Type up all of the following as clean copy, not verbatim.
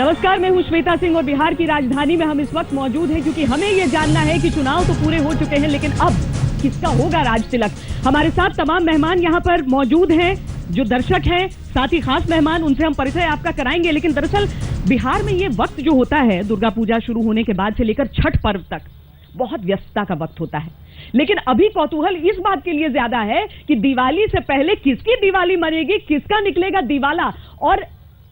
नमस्कार, मैं हूं श्वेता सिंह और बिहार की राजधानी में हम इस वक्त मौजूद हैं क्योंकि हमें यह जानना है कि चुनाव तो पूरे हो चुके हैं, लेकिन अब किसका होगा राज तिलक। हमारे साथ तमाम मेहमान यहां पर मौजूद हैं, जो दर्शक हैं, साथ ही खास मेहमान, उनसे हम परिचय आपका कराएंगे। लेकिन दरअसल बिहार में ये वक्त जो होता है दुर्गा पूजा शुरू होने के बाद से लेकर छठ पर्व तक, बहुत व्यस्तता का वक्त होता है। लेकिन अभी कौतूहल इस बात के लिए ज्यादा है कि दिवाली से पहले किसकी दिवाली मनेगी, किसका निकलेगा दिवाला। और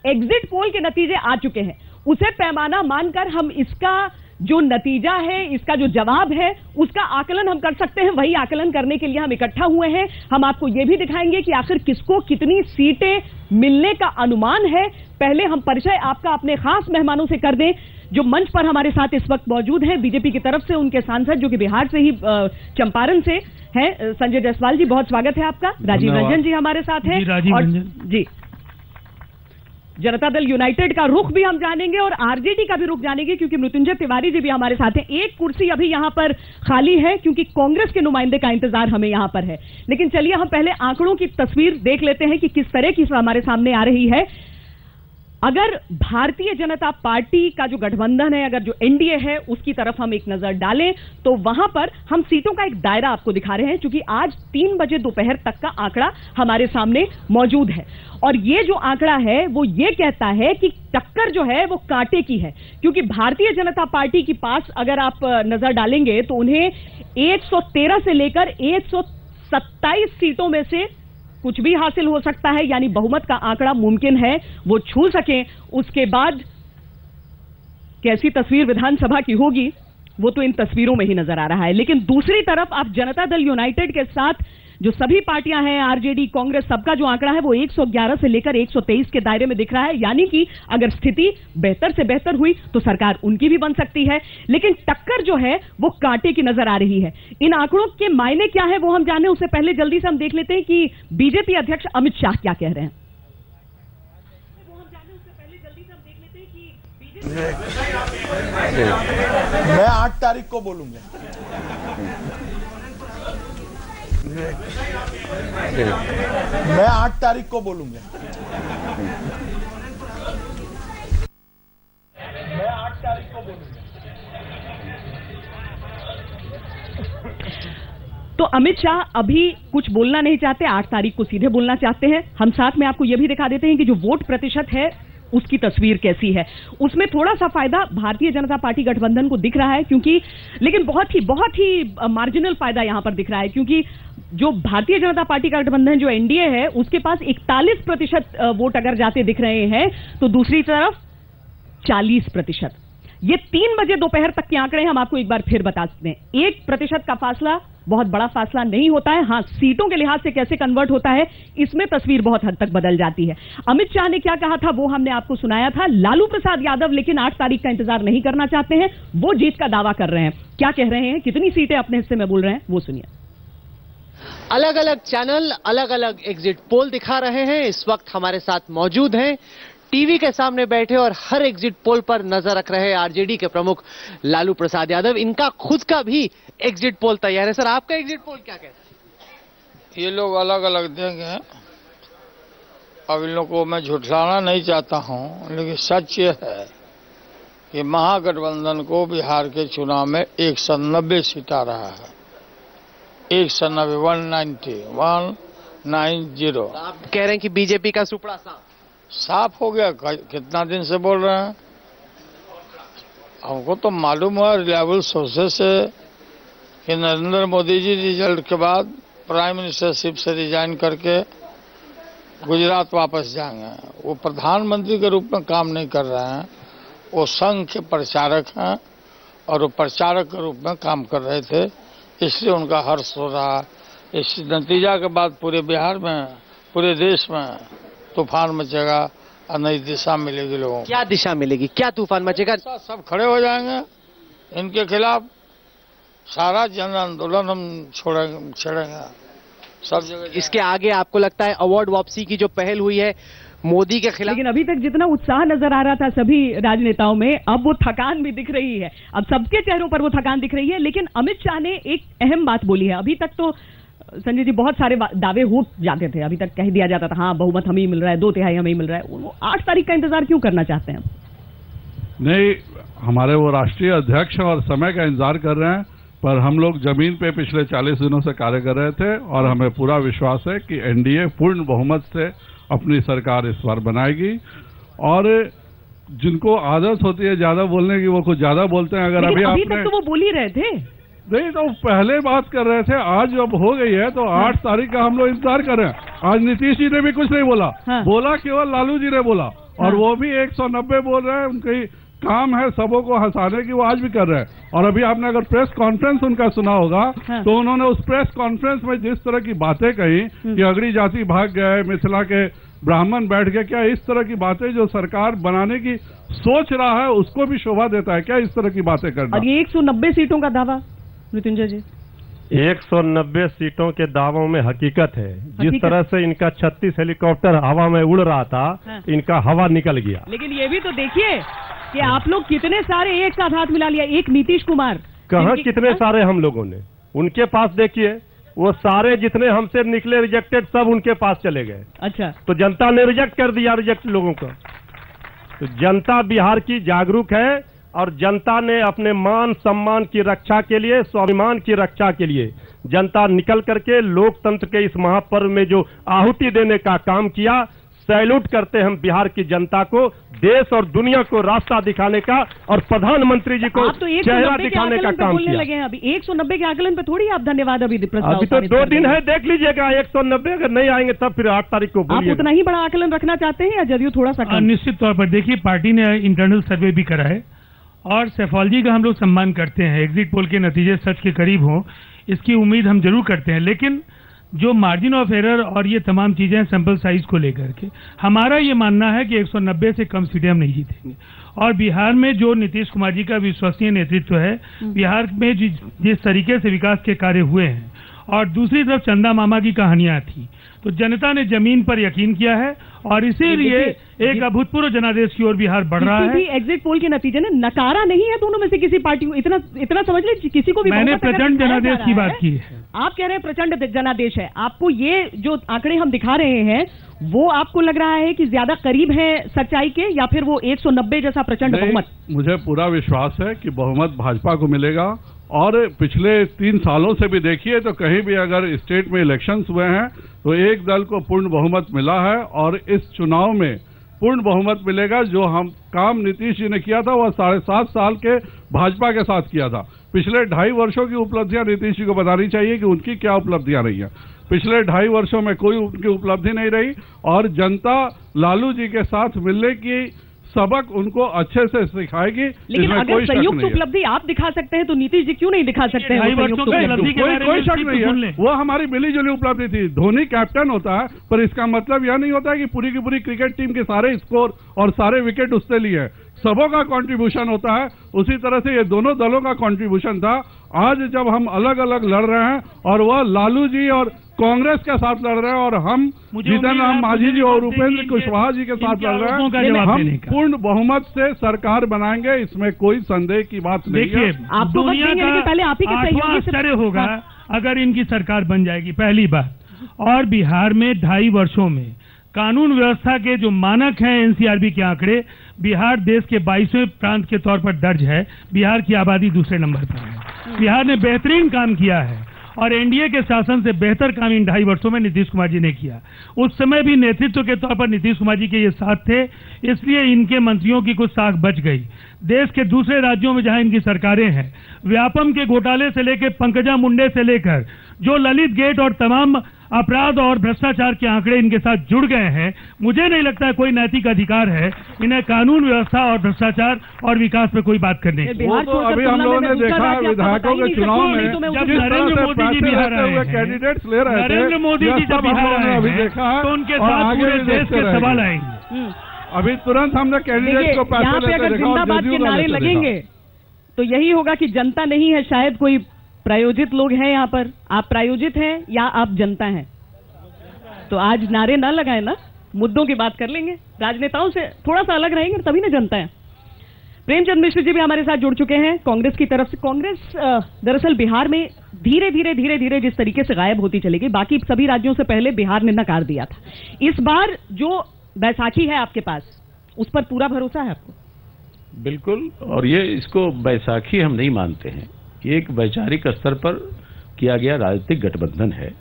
एग्जिट पोल के नतीजे आ चुके हैं, उसे पैमाना मानकर हम इसका जो नतीजा है, इसका जो जवाब है, उसका आकलन हम कर सकते हैं। वही आकलन करने के लिए हम इकट्ठा हुए हैं। हम आपको यह भी दिखाएंगे कि आखिर किसको कितनी सीटें मिलने का अनुमान है। पहले हम परिचय आपका अपने खास मेहमानों से कर दें जो मंच पर हमारे साथ इस वक्त मौजूद हैं। बीजेपी की तरफ से उनके सांसद जो कि बिहार से ही चंपारण से हैं, संजय जायसवाल जी, बहुत स्वागत है आपका। राजीव रंजन जी हमारे साथ हैं और जी जनता दल यूनाइटेड का रुख भी हम जानेंगे और आरजेडी का भी रुख जानेंगे क्योंकि मृत्युंजय तिवारी जी भी हमारे साथ हैं। एक कुर्सी अभी यहां पर खाली है क्योंकि कांग्रेस के नुमाइंदे का इंतजार हमें यहां पर है। लेकिन चलिए हम पहले आंकड़ों की तस्वीर देख लेते हैं कि किस तरह की हमारे सामने आ रही है। अगर भारतीय जनता पार्टी का जो गठबंधन है, अगर जो एनडीए है, उसकी तरफ हम एक नजर डालें तो वहां पर हम सीटों का एक दायरा आपको दिखा रहे हैं, क्योंकि आज 3 बजे दोपहर तक का आंकड़ा हमारे सामने मौजूद है। और ये जो आंकड़ा है वो ये कहता है कि टक्कर जो है वो कांटे की है, क्योंकि भारतीय जनता पार्टी के पास अगर आप नजर डालेंगे तो उन्हें 113 से लेकर 127 सीटों में से कुछ भी हासिल हो सकता है, यानी बहुमत का आंकड़ा मुमकिन है वो छू सकें। उसके बाद कैसी तस्वीर विधानसभा की होगी वो तो इन तस्वीरों में ही नजर आ रहा है। लेकिन दूसरी तरफ आप जनता दल यूनाइटेड के साथ जो सभी पार्टियां हैं, आरजेडी, कांग्रेस, सबका जो आंकड़ा है वो 111 से लेकर 123 के दायरे में दिख रहा है। यानी कि अगर स्थिति बेहतर से बेहतर हुई तो सरकार उनकी भी बन सकती है, लेकिन टक्कर जो है वो कांटे की नजर आ रही है। इन आंकड़ों के मायने क्या है वो हम जाने, उससे पहले जल्दी से हम देख लेते हैं कि बीजेपी अध्यक्ष अमित शाह क्या कह रहे हैं। मैं 8 तारीख को बोलूंगा। मैं 8 तारीख को बोलूंगा। मैं 8 तारीख को बोलूंगा। तो अमित शाह अभी कुछ बोलना नहीं चाहते, 8 तारीख को सीधे बोलना चाहते हैं। हम साथ में आपको यह भी दिखा देते हैं कि जो वोट प्रतिशत है उसकी तस्वीर कैसी है। उसमें थोड़ा सा फायदा भारतीय जनता पार्टी गठबंधन को दिख रहा है, क्योंकि लेकिन बहुत ही मार्जिनल फायदा यहां पर दिख रहा है, क्योंकि जो भारतीय जनता पार्टी का गठबंधन जो एनडीए है उसके पास 41% वोट अगर जाते दिख रहे हैं तो दूसरी तरफ 40%। ये 3 बजे दोपहर तक के आंकड़े हम आपको एक बार फिर बता सकते हैं। 1% का फासला बहुत बड़ा फासला नहीं होता है। हां, सीटों के लिहाज से कैसे कन्वर्ट होता है इसमें तस्वीर बहुत हद तक बदल जाती है। अमित शाह ने क्या कहा था वो हमने आपको सुनाया था। लालू प्रसाद यादव लेकिन 8 तारीख का इंतजार नहीं करना चाहते हैं, वो जीत का दावा कर रहे हैं। क्या कह रहे हैं, कितनी सीटें अपने हिस्से में बोल रहे हैं, वो सुनिए। अलग अलग चैनल अलग अलग एग्जिट पोल दिखा रहे हैं। इस वक्त हमारे साथ मौजूद हैं टीवी के सामने बैठे और हर एग्जिट पोल पर नजर रख रहे आरजेडी के प्रमुख लालू प्रसाद यादव। इनका खुद का भी एग्जिट पोल तैयार है। सर, आपका एग्जिट पोल क्या कहता है? ये लोग अलग अलग देंगे। अब इन लोग को मैं झुठलाना नहीं चाहता हूं, लेकिन सच ये है कि महागठबंधन को बिहार के चुनाव में 190 सीट आ रहा है। 190, 190। तो आप कह रहे हैं कि बीजेपी का सुपड़ा साफ हो गया। कितना दिन से बोल रहे हैं, हमको तो मालूम हुआ रिलायबल सोर्सेस से कि नरेंद्र मोदी जी रिजल्ट के बाद प्राइम मिनिस्टरशिप से रिजाइन करके गुजरात वापस जाएंगे। वो प्रधानमंत्री के रूप में काम नहीं कर रहे हैं, वो संघ के प्रचारक हैं और वो प्रचारक के रूप में काम कर रहे थे, इसलिए उनका हर्ष हो रहा। इस नतीजा के बाद पूरे बिहार में, पूरे देश में तूफान मचेगा और नई दिशा मिलेगी लोगों को। क्या दिशा मिलेगी, क्या तूफान मचेगा? सब खड़े हो जाएंगे इनके खिलाफ। सारा जन आंदोलन हम छेड़ेंगे सब जगह। इसके आगे आपको लगता है अवार्ड वापसी की जो पहल हुई है मोदी के खिलाफ? लेकिन अभी तक जितना उत्साह नजर आ रहा था सभी राजनेताओं में, अब वो थकान भी दिख रही है। अब सबके चेहरों पर वो थकान दिख रही है। लेकिन अमित शाह ने एक अहम बात बोली है। अभी तक तो संजय जी बहुत सारे दावे हो जाते थे, अभी तक कह दिया जाता था हाँ बहुमत हमें ही मिल रहा है, 2/3 हमें ही मिल रहा है। वो 8 तारीख का इंतजार क्यों करना चाहते हैं? नहीं, हमारे वो राष्ट्रीय अध्यक्ष और समय का इंतजार कर रहे हैं, पर हम लोग जमीन पे पिछले 40 दिनों से कार्य कर रहे थे और हमें पूरा विश्वास है कि एनडीए पूर्ण बहुमत से अपनी सरकार इस बार बनाएगी। और जिनको आदत होती है ज्यादा बोलने की, वो कुछ ज्यादा बोलते हैं। अगर अभी तक तो वो बोल ही रहे थे। नहीं, तो पहले बात कर रहे थे, आज जब हो गई है तो 8 तारीख का हम लोग इंतजार कर रहे हैं। आज नीतीश जी ने भी कुछ नहीं बोला, बोला केवल लालू जी ने बोला, और वो भी 190 बोल रहे हैं। उनकी काम है सबों को हंसाने की, वो आज भी कर रहे हैं। और अभी आपने अगर प्रेस कॉन्फ्रेंस उनका सुना होगा तो उन्होंने उस प्रेस कॉन्फ्रेंस में जिस तरह की बातें कही कि अगड़ी जाति भाग गए, मिथिला के ब्राह्मण बैठ गए, क्या इस तरह की बातें जो सरकार बनाने की सोच रहा है उसको भी शोभा देता है क्या इस तरह की बातें करना? और ये 190 सीटों का दावा मृत्युंजय जी, 190 सीटों के दावों में हकीकत है। जिस तरह से इनका 36 हेलीकॉप्टर हवा में उड़ रहा था, इनका हवा निकल गया। लेकिन ये भी तो देखिए कि आप लोग कितने सारे एक साथ हाथ मिला लिया। एक नीतीश कुमार, कहाँ कितने सारे हम लोगों ने, उनके पास देखिए, वो सारे जितने हमसे निकले रिजेक्टेड सब उनके पास चले गए। अच्छा, तो जनता ने रिजेक्ट कर दिया रिजेक्ट लोगों को। तो जनता बिहार की जागरूक है और जनता ने अपने मान सम्मान की रक्षा के लिए, स्वाभिमान की रक्षा के लिए जनता निकल करके लोकतंत्र के इस महापर्व में जो आहुति देने का काम किया, सैल्यूट करते हम बिहार की जनता को, देश और दुनिया को रास्ता दिखाने का और प्रधानमंत्री जी को तो चेहरा दिखाने का काम किया। लगे हैं अभी 190 के आकलन पे थोड़ी आप धन्यवाद अभी तो 2 दिन है, देख लीजिएगा 190। अगर नहीं आएंगे तब फिर 8 तारीख को आप उतना ही बड़ा आकलन रखना चाहते हैं या जदयू थोड़ा सा? निश्चित तौर पर देखिए, पार्टी ने इंटरनल सर्वे भी करा है और सेफोलॉजी का हम लोग सम्मान करते हैं। एग्जिट पोल के नतीजे सच के करीब हों, इसकी उम्मीद हम जरूर करते हैं। लेकिन जो मार्जिन ऑफ एरर और ये तमाम चीजें सैंपल साइज को लेकर के, हमारा ये मानना है कि 190 से कम सीटें हम नहीं जीतेंगे। और बिहार में जो नीतीश कुमार जी का विश्वसनीय नेतृत्व है, बिहार में जिस तरीके से विकास के कार्य हुए हैं, और दूसरी तरफ चंदा मामा की कहानियां थी, तो जनता ने जमीन पर यकीन किया है और इसीलिए एक अभूतपूर्व जनादेश की ओर बिहार बढ़ रहा है। एग्जिट पोल के नतीजे ने नकारा नहीं है दोनों में से किसी पार्टी को। इतना समझ लीजिए, किसी को भी। मैंने प्रचंड जनादेश की बात की है। आप कह रहे हैं प्रचंड जनादेश है। आपको ये जो आंकड़े हम दिखा रहे हैं, वो आपको लग रहा है कि ज्यादा करीब है सच्चाई के, या फिर वो 190 जैसा प्रचंड बहुमत? मुझे पूरा विश्वास है कि बहुमत भाजपा को मिलेगा। और पिछले 3 सालों से भी देखिए तो कहीं भी अगर स्टेट में इलेक्शंस हुए हैं तो एक दल को पूर्ण बहुमत मिला है, और इस चुनाव में पूर्ण बहुमत मिलेगा। जो हम काम नीतीश जी ने किया था वह 7.5 साल के भाजपा के साथ किया था। पिछले 2.5 वर्षों की उपलब्धियां नीतीश जी को बतानी चाहिए कि उनकी क्या उपलब्धियां रही हैं। पिछले 2.5 वर्षों में कोई उनकी उपलब्धि नहीं रही, और जनता लालू जी के साथ मिलने की सबक उनको अच्छे से सिखाएगी। लेकिन अगर संयुक्त उपलब्धि आप दिखा सकते हैं तो नीतीश जी क्यों नहीं दिखा सकते हैं? कोई शक नहीं है, वो हमारी मिली जुली उपलब्धि थी। धोनी कैप्टन होता है, पर इसका मतलब यह नहीं होता है कि पूरी की पूरी क्रिकेट टीम के सारे स्कोर और सारे विकेट उससे लिए हैं। सबों का कंट्रीब्यूशन होता है। उसी तरह से ये दोनों दलों का कंट्रीब्यूशन था। आज जब हम अलग अलग लड़ रहे हैं और वह लालू जी और कांग्रेस के साथ लड़ रहे हैं, और हम जीतन राम मांझी जी और उपेंद्र कुशवाहा जी के साथ लड़ रहे हैं, हम पूर्ण बहुमत से सरकार बनाएंगे, इसमें कोई संदेह की बात नहीं है। दुनिया का 8वां आश्चर्य होगा अगर इनकी सरकार बन जाएगी, पहली बात। और बिहार में 2.5 वर्षों में कानून व्यवस्था के जो मानक हैं, एनसीआरबी के आंकड़े, बिहार देश के 22वें प्रांत के तौर पर दर्ज है। बिहार की आबादी दूसरे नंबर पर है। बिहार ने बेहतरीन काम किया है और एनडीए के शासन से बेहतर काम इन 2.5 वर्षों में नीतीश कुमार जी ने किया। उस समय भी नेतृत्व के तौर पर नीतीश कुमार जी के ये साथ थे, इसलिए इनके मंत्रियों की कुछ साख बच गई। देश के दूसरे राज्यों में जहां इनकी सरकारें हैं, व्यापम के घोटाले से लेकर पंकजा मुंडे से लेकर जो ललित गेट और तमाम अपराध और भ्रष्टाचार के आंकड़े इनके साथ जुड़ गए हैं, मुझे नहीं लगता कोई नैतिक अधिकार है इन्हें कानून व्यवस्था और भ्रष्टाचार और विकास पे कोई बात करने की। वो तो अभी हम लोगों ने देखा विधायकों के चुनाव में जब नरेंद्र मोदी जी बिहार आए हैं, कैंडिडेट्स ले रहे थे, नरेंद्र मोदी जी जब बिहार आए हैं तो उनके साथ पूरे देश के सवाल आएंगे। अभी तुरंत हमने कैंडिडेट को पैसे लेते देखा और जिंदाबाद के नारे लगेंगे तो यही होगा कि जनता नहीं है, शायद कोई प्रायोजित लोग हैं यहाँ पर। आप प्रायोजित हैं या आप जनता हैं? तो आज नारे ना लगाए ना, मुद्दों की बात कर लेंगे, राजनेताओं से थोड़ा सा अलग रहेंगे, तभी ना जनता है। प्रेमचंद मिश्र जी भी हमारे साथ जुड़ चुके हैं कांग्रेस की तरफ से। कांग्रेस दरअसल बिहार में धीरे धीरे जिस तरीके से गायब होती चली गई, बाकी सभी राज्यों से पहले बिहार ने नकार दिया था। इस बार जो बैसाखी है आपके पास, उस पर पूरा भरोसा है आपको? बिल्कुल, और ये इसको बैसाखी हम नहीं मानते हैं। ये एक वैचारिक स्तर पर किया गया राजनीतिक गठबंधन है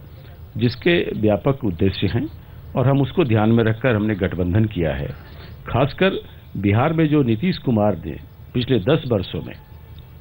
जिसके व्यापक उद्देश्य हैं और हम उसको ध्यान में रखकर हमने गठबंधन किया है। खासकर बिहार में जो नीतीश कुमार ने पिछले 10 वर्षों में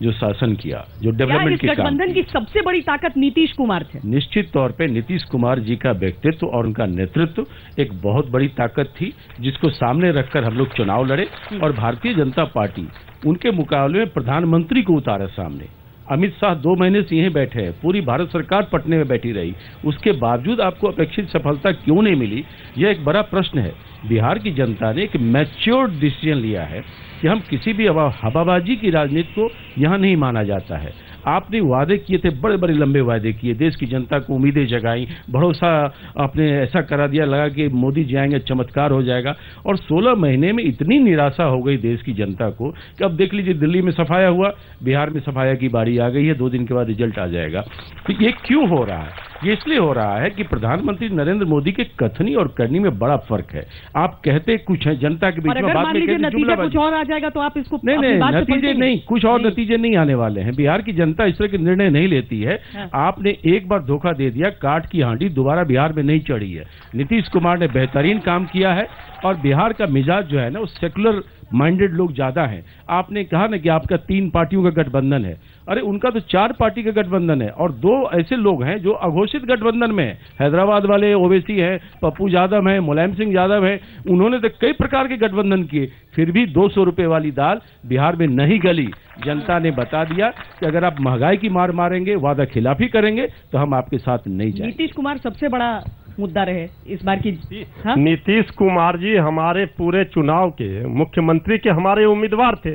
जो शासन किया, जो डेवलपमेंट के काम, गठबंधन की सबसे बड़ी ताकत नीतीश कुमार थे। निश्चित तौर पे नीतीश कुमार जी का व्यक्तित्व और उनका नेतृत्व एक बहुत बड़ी ताकत थी जिसको सामने रखकर हम लोग चुनाव लड़े और भारतीय जनता पार्टी उनके मुकाबले में प्रधानमंत्री को उतारा सामने। अमित शाह 2 महीने से यहीं बैठे हैं, पूरी भारत सरकार पटने में बैठी रही, उसके बावजूद आपको अपेक्षित सफलता क्यों नहीं मिली, यह एक बड़ा प्रश्न है। बिहार की जनता ने एक मैच्योर्ड डिसीजन लिया है कि हम किसी भी हवाबाजी की राजनीति को यहाँ नहीं माना जाता है। आपने वादे किए थे, बड़े बड़े लंबे वादे किए, देश की जनता को उम्मीदें जगाई, भरोसा आपने ऐसा करा दिया, लगा कि मोदी जी आएंगे चमत्कार हो जाएगा, और 16 महीने में इतनी निराशा हो गई देश की जनता को कि अब देख लीजिए दिल्ली में सफाया हुआ, बिहार में सफाया की बारी आ गई है, 2 दिन के बाद रिजल्ट आ जाएगा। तो ये क्यों हो रहा है? ये इसलिए हो रहा है कि प्रधानमंत्री नरेंद्र मोदी के कथनी और करनी में बड़ा फर्क है। आप कहते कुछ है जनता के बीच में, बाद में कहते नतीजा कुछ और आ जाएगा तो आप इसको नहीं, नतीजे नहीं, कुछ और नतीजे नहीं आने वाले हैं। बिहार की जनता इस तरह के निर्णय नहीं लेती है। आपने एक बार धोखा दे दिया, काठ की हांडी दोबारा बिहार में नहीं चढ़ी है। नीतीश कुमार ने बेहतरीन काम किया है और बिहार का मिजाज जो है ना वो सेकुलर माइंडेड लोग ज्यादा हैं। आपने कहा ना कि आपका 3 पार्टियों का गठबंधन है, अरे उनका तो 4 पार्टी का गठबंधन है और 2 ऐसे लोग हैं जो अघोषित गठबंधन में है। हैदराबाद वाले ओवैसी हैं, पप्पू यादव हैं, मुलायम सिंह यादव हैं, उन्होंने तो कई प्रकार के गठबंधन किए, फिर भी 200 रुपए वाली दाल बिहार में नहीं गली। जनता ने बता दिया कि अगर आप महंगाई की मार मारेंगे, वादा खिलाफी करेंगे तो हम आपके साथ नहीं जाएंगे। नीतीश कुमार सबसे बड़ा मुद्दा रहे इस बार की। नीतीश कुमार जी हमारे पूरे चुनाव के मुख्यमंत्री के हमारे उम्मीदवार थे,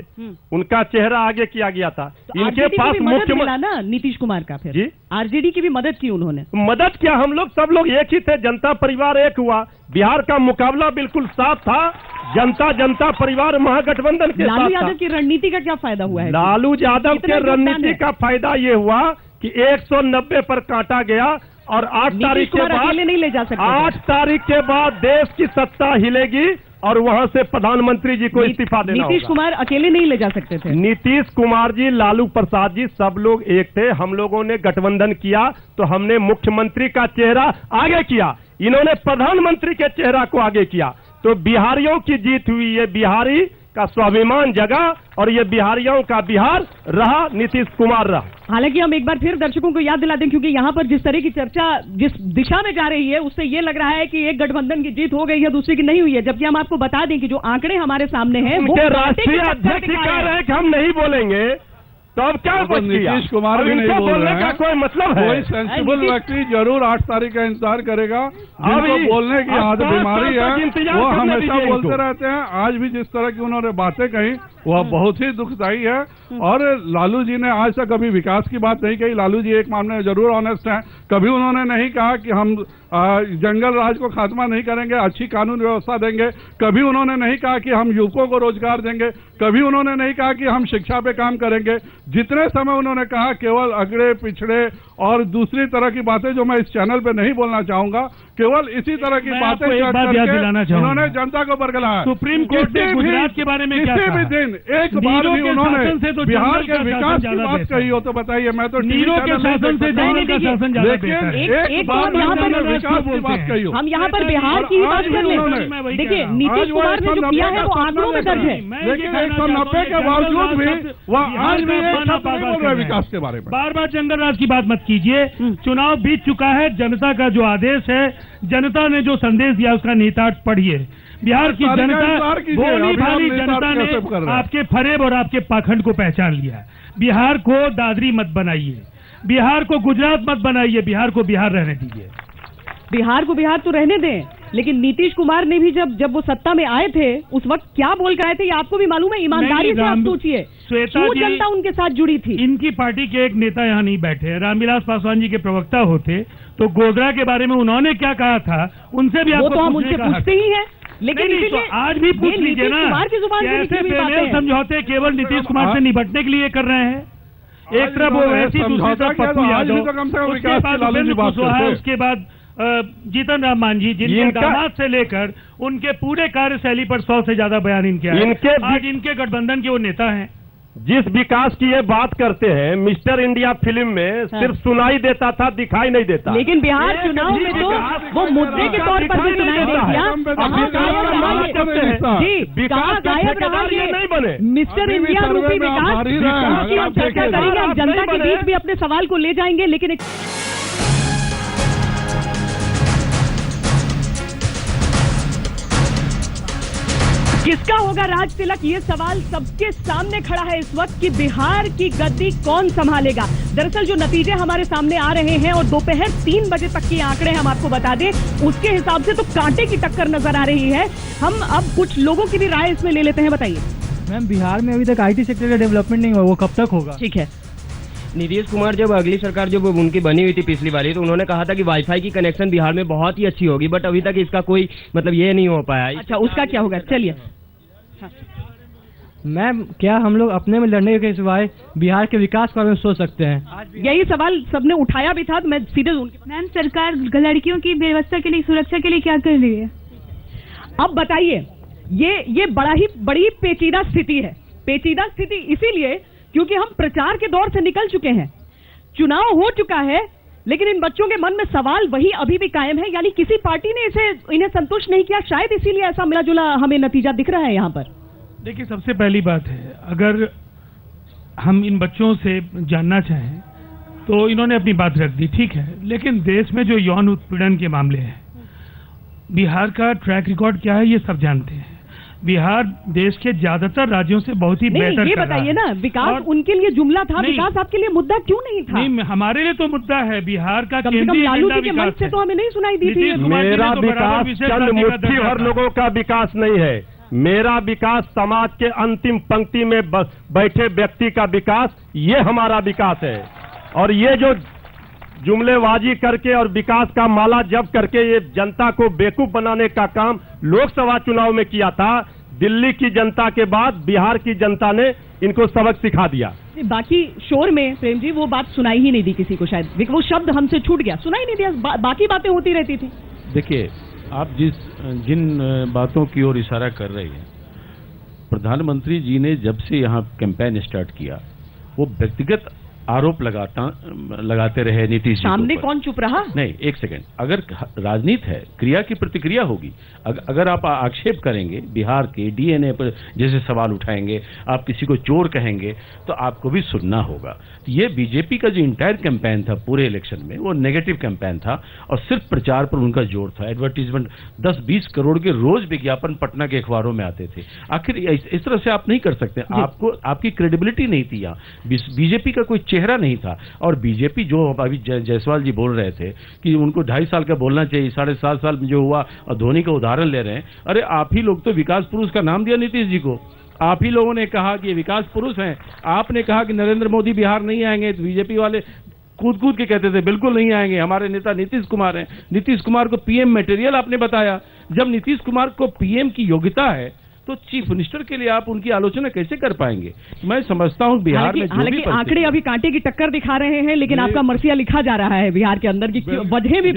उनका चेहरा आगे किया गया था। तो इनके पास मुख्यमंत्री ना नीतीश कुमार का, फिर जी आरजेडी की भी मदद की उन्होंने। मदद किया, हम लोग सब लोग एक ही थे, जनता परिवार एक हुआ। बिहार का मुकाबला बिल्कुल साफ था, जनता परिवार महागठबंधन के साथ था। लालू यादव की रणनीति का क्या फायदा हुआ है? लालू यादव के रणनीति का फायदा ये हुआ कि 190 पर काटा गया और 8 तारीख के बाद अकेले नहीं ले जा सकते। 8 तारीख के बाद देश की सत्ता हिलेगी और वहां से प्रधानमंत्री जी को इस्तीफा देना होगा। नीतीश कुमार अकेले नहीं ले जा सकते थे। नीतीश कुमार जी, लालू प्रसाद जी, सब लोग एक थे। हम लोगों ने गठबंधन किया तो हमने मुख्यमंत्री का चेहरा आगे किया, इन्होंने प्रधानमंत्री के चेहरा को आगे किया, तो बिहारियों की जीत हुई। ये बिहारी का स्वाभिमान जगा और ये बिहारियों का बिहार रहा, नीतीश कुमार रहा। हालांकि हम एक बार फिर दर्शकों को याद दिला दें, क्योंकि यहाँ पर जिस तरह की चर्चा जिस दिशा में जा रही है उससे ये लग रहा है कि एक गठबंधन की जीत हो गई है, दूसरी की नहीं हुई है, जबकि हम आपको बता दें कि जो आंकड़े हमारे सामने हैं वो राष्ट्रीय अध्यक्ष कह रहे हैं कि हम नहीं बोलेंगे, तो अब क्या नीतीश कुमार भी नहीं बोल रहे हैं। कोई मतलब है? कोई सेंसिबल व्यक्ति जरूर 8 तारीख का इंतजार करेगा। जिनको बोलने की आदत बीमारी है वो हमेशा बोलते रहते हैं। आज भी जिस तरह की उन्होंने बातें कही वह बहुत ही दुखदायी है। और लालू जी ने आज तक कभी विकास की बात नहीं कही। लालू जी एक मामले में जरूर ऑनेस्ट हैं, कभी उन्होंने नहीं कहा कि हम जंगल राज को खात्मा नहीं करेंगे, अच्छी कानून व्यवस्था देंगे। कभी उन्होंने नहीं कहा कि हम युवकों को रोजगार देंगे। कभी उन्होंने नहीं कहा कि हम शिक्षा पे काम करेंगे। जितने समय उन्होंने कहा केवल अगड़े पिछड़े और दूसरी तरह की बातें जो मैं इस चैनल पे नहीं बोलना चाहूंगा, केवल इसी तरह की बातें उन्होंने जनता को बरगलाया। सुप्रीम कोर्ट ने गुजरात के बारे में किसी भी दिन एक बार भी उन्होंने बिहार के विकास की बात कही हो तो बताइए। मैं तो नीरो के शासन से जंगल का शासन ज्यादा बेहतर है। एक बार यहाँ पर विकास की बात कही हो। हम यहाँ पर बिहार की बात कर रहे। देखिए नीतीश कुमार ने जो किया है वो आंकड़ों में दर्ज है, लेकिन 190 के बावजूद भी वह आज भी बोल रहे विकास के बारे में। बार बार जंगल राज की बात मत कीजिए। चुनाव बीत चुका है, जनता का जो आदेश है, जनता ने जो संदेश दिया उसका निहितार्थ पढ़िए। बिहार की जनता, भोली भाली जनता ने आपके फरेब और आपके पाखंड को पहचान लिया। बिहार को दादरी मत बनाइए, बिहार को गुजरात मत बनाइए, बिहार को बिहार रहने दीजिए। बिहार को बिहार तो रहने दें, लेकिन नीतीश कुमार ने भी जब वो सत्ता में आए थे उस वक्त क्या बोल कर आए थे ये आपको भी मालूम है। ईमानदारी से आप सोचिए, क्यों जनता उनके साथ जुड़ी थी। इनकी पार्टी के एक नेता यहाँ नहीं बैठे हैं, रामविलास पासवान जी के प्रवक्ता होते तो गोधरा के बारे में उन्होंने क्या कहा था उनसे भी आपको तो हम उनसे पूछते ही हैं। लेकिन नहीं, तो आज भी पूछ लीजिए ना, कैसे बेमेल समझौते केवल नीतीश कुमार से निपटने के लिए कर रहे हैं। एक तरफ वो ऐसी, दूसरी तरफ पप्पू यादव, उसके बाद जीतन राम मांझी, जिनके दामाद से लेकर उनके पूरे कार्यशैली पर 100 से ज्यादा बयान इनके आए। आज इनके गठबंधन के वो नेता हैं। जिस विकास की ये बात करते हैं, मिस्टर इंडिया फिल्म में सिर्फ सुनाई देता था, दिखाई नहीं देता। लेकिन बिहार चुनाव में तो वो मुद्दे के तौर पर भी सुनाई दे दिया। नहीं बने मिस्टर इंडिया रूपी विकास की हम चर्चा करेंगे, हम जनता के बीच भी अपने सवाल को ले जाएंगे। लेकिन किसका होगा राज तिलक, ये सवाल सबके सामने खड़ा है इस वक्त कि बिहार की गद्दी कौन संभालेगा। दरअसल जो नतीजे हमारे सामने आ रहे हैं और दोपहर 3 बजे तक के आंकड़े हम आपको बता दें, उसके हिसाब से तो कांटे की टक्कर नजर आ रही है। हम अब कुछ लोगों की भी राय इसमें ले लेते हैं। बताइए मैम, बिहार में अभी तक IT सेक्टर का डेवलपमेंट नहीं हुआ, वो कब तक होगा? ठीक है, नीतीश कुमार जब अगली सरकार जब उनकी बनी हुई थी पिछली वाली, तो उन्होंने कहा था कि वाईफाई की कनेक्शन बिहार में बहुत ही अच्छी होगी, बट अभी तक इसका कोई मतलब ये नहीं हो पाया। अच्छा, उसका क्या होगा? चलिए मैम, क्या हम लोग अपने में लड़ने के सिवाय बिहार के विकास के बारे में सोच सकते हैं? यही सवाल सबने उठाया भी था, तो मैं सीधे मैम, सरकार लड़कियों की व्यवस्था के लिए, सुरक्षा के लिए क्या कर रही है? अब बताइए, ये बड़ी पेचीदा स्थिति है। पेचीदा स्थिति इसीलिए क्योंकि हम प्रचार के दौर से निकल चुके हैं, चुनाव हो चुका है, लेकिन इन बच्चों के मन में सवाल वही अभी भी कायम है। यानी किसी पार्टी ने इन्हें संतुष्ट नहीं किया, शायद इसीलिए ऐसा मिला जुला हमें नतीजा दिख रहा है यहाँ पर। देखिए, सबसे पहली बात है, अगर हम इन बच्चों से जानना चाहें तो इन्होंने अपनी बात रख दी, ठीक है, लेकिन देश में जो यौन उत्पीड़न के मामले हैं, बिहार का ट्रैक रिकॉर्ड क्या है ये सब जानते हैं। बिहार देश के ज्यादातर राज्यों से बहुत ही बेहतर ये बताइए ना, विकास उनके लिए जुमला था, विकास आपके लिए मुद्दा क्यों नहीं था? नहीं, हमारे लिए तो मुद्दा है बिहार का केंद्रीय लालू जी के मंच से तो हमें नहीं सुनाई दी थी। मेरा विकास चंद मुट्ठी भर लोगों का विकास नहीं है, मेरा विकास समाज के अंतिम पंक्ति में बैठे व्यक्ति का विकास, ये हमारा विकास है। और ये जो जुमलेबाजी करके और विकास का माला जप करके ये जनता को बेवकूफ बनाने का काम लोकसभा चुनाव में किया था, दिल्ली की जनता के बाद बिहार की जनता ने इनको सबक सिखा दिया। बाकी शोर में प्रेम जी वो बात सुनाई ही नहीं दी किसी को, शायद वो शब्द हमसे छूट गया, सुनाई नहीं दिया, बाकी बातें होती रहती थी। देखिए, आप जिन बातों की ओर इशारा कर रहे हैं, प्रधानमंत्री जी ने जब से यहाँ कैंपेन स्टार्ट किया, वो व्यक्तिगत आरोप लगाते रहे नीतीश जी। सामने कौन चुप रहा? नहीं, एक सेकंड, अगर राजनीति है, क्रिया की प्रतिक्रिया होगी। अगर आप आक्षेप करेंगे बिहार के डीएनए पर, जैसे सवाल उठाएंगे, आप किसी को चोर कहेंगे, तो आपको भी सुनना होगा। ये बीजेपी का जो इंटायर कैंपेन था पूरे इलेक्शन में, वो नेगेटिव कैंपेन था और सिर्फ प्रचार पर उनका जोर था। एडवर्टीजमेंट 10-20 करोड़ के रोज विज्ञापन पटना के अखबारों में आते थे। आखिर इस तरह से आप नहीं कर सकते, आपकी क्रेडिबिलिटी नहीं थी यहाँ, बीजेपी का कोई चेहरा नहीं था। और बीजेपी जो अभी जायसवाल जी बोल रहे थे कि उनको 2.5 साल का बोलना चाहिए, 7.5 साल में जो हुआ, और धोनी का उदाहरण ले रहे हैं। अरे आप ही लोग तो विकास पुरुष का नाम दिया नीतीश जी को, आप ही लोगों ने कहा कि विकास पुरुष हैं। आपने कहा कि नरेंद्र मोदी बिहार नहीं आएंगे, तो बीजेपी वाले कूद के कहते थे बिल्कुल नहीं आएंगे, हमारे नेता नीतीश कुमार हैं। नीतीश कुमार को पीएम मटेरियल आपने बताया। जब नीतीश कुमार को पीएम की योग्यता है, तो चीफ मिनिस्टर के लिए आप उनकी आलोचना कैसे कर पाएंगे? मैं समझता हूं बिहार में हालांकि आंकड़े अभी कांटे की टक्कर दिखा रहे हैं, लेकिन आपका मर्सिया लिखा जा रहा है बिहार के अंदर की वजह भी।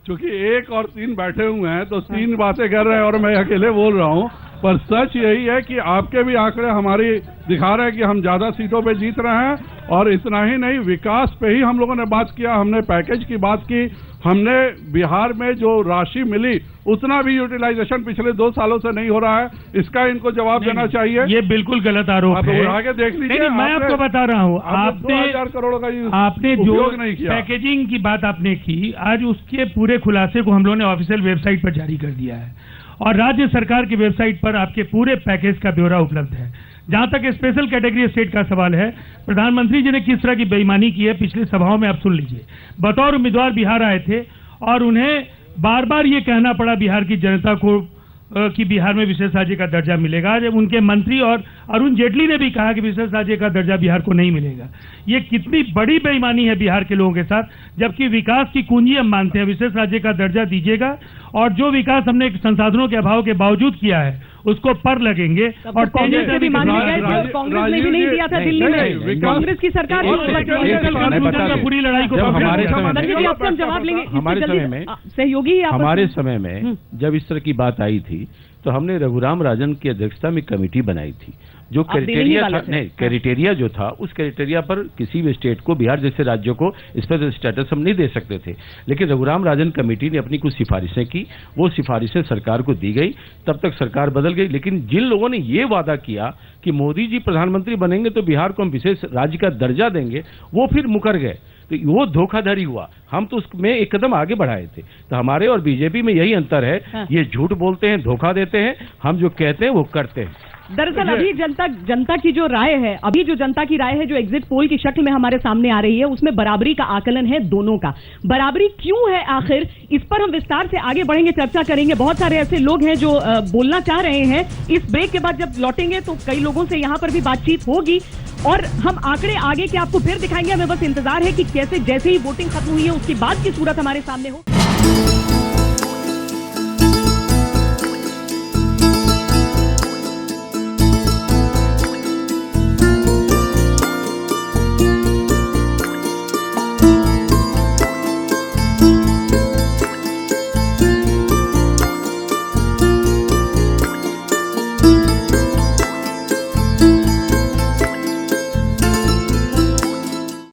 क्योंकि 1 और 3 बैठे हुए हैं, तो 3 बातें कर रहे हैं और मैं अकेले बोल रहा हूं। पर सच यही है कि आपके भी आंकड़े हमारी दिखा रहे हैं कि हम ज्यादा सीटों पे जीत रहे हैं। और इतना ही नहीं, विकास पे ही हम लोगों ने बात किया, हमने पैकेज की बात की, हमने बिहार में जो राशि मिली उतना भी यूटिलाइजेशन पिछले 2 सालों से नहीं हो रहा है। इसका इनको जवाब देना चाहिए। ये बिल्कुल गलत आरोप है। आगे देख लीजिए, मैं आपको बता रहा हूँ, आपने 2000 करोड़ का आपने जो पैकेजिंग की बात आपने की, आज उसके पूरे खुलासे को हम लोगों ने ऑफिशियल वेबसाइट पर जारी कर दिया है और राज्य सरकार की वेबसाइट पर आपके पूरे पैकेज का ब्यौरा उपलब्ध है। जहां तक स्पेशल कैटेगरी स्टेट का सवाल है, प्रधानमंत्री जी ने किस तरह की बेईमानी की है पिछली सभाओं में आप सुन लीजिए। बतौर उम्मीदवार बिहार आए थे और उन्हें बार बार ये कहना पड़ा बिहार की जनता को कि बिहार में विशेष राज्य का दर्जा मिलेगा, जब उनके मंत्री और अरुण जेटली ने भी कहा कि विशेष राज्य का दर्जा बिहार को नहीं मिलेगा। ये कितनी बड़ी बेईमानी है बिहार के लोगों के साथ, जबकि विकास की कुंजी हम मानते हैं, विशेष राज्य का दर्जा दीजिएगा और जो विकास हमने संसाधनों के अभाव के बावजूद किया है उसको पर लगेंगे। और कांग्रेस ने भी मांग लिया है, कांग्रेस ने भी नहीं दिया था दिल्ली में, कांग्रेस की सरकार पूरी लड़ाई को जवाब लेंगे सहयोगी। हमारे समय में जब इस तरह की बात आई थी तो हमने रघुराम राजन की अध्यक्षता में कमेटी बनाई थी। जो क्राइटेरिया था, नहीं क्राइटेरिया जो था, उस क्राइटेरिया पर किसी भी स्टेट को, बिहार जैसे राज्यों को स्पेशल स्टेटस हम नहीं दे सकते थे, लेकिन रघुराम राजन कमेटी ने अपनी कुछ सिफारिशें की, वो सिफारिशें सरकार को दी गई, तब तक सरकार बदल गई। लेकिन जिन लोगों ने ये वादा किया कि मोदी जी प्रधानमंत्री बनेंगे तो बिहार को हम विशेष राज्य का दर्जा देंगे, वो फिर मुकर गए, तो वो धोखाधड़ी हुआ। हम तो उसमें एक कदम आगे बढ़ाए थे। तो हमारे और बीजेपी में यही अंतर है, ये झूठ बोलते हैं, धोखा देते हैं, हम जो कहते हैं वो करते हैं। दरअसल अभी जनता की जो राय है, अभी जो जनता की राय है जो एग्जिट पोल की शक्ल में हमारे सामने आ रही है, उसमें बराबरी का आकलन है दोनों का। बराबरी क्यों है आखिर, इस पर हम विस्तार से आगे बढ़ेंगे, चर्चा करेंगे। बहुत सारे ऐसे लोग हैं जो बोलना चाह रहे हैं। इस ब्रेक के बाद जब लौटेंगे तो कई लोगों से यहां पर भी बातचीत होगी और हम आंकड़े आगे के आपको फिर दिखाएंगे। हमें बस इंतजार है कि कैसे जैसे ही वोटिंग खत्म हुई है उसके बाद की सूरत हमारे सामने हो।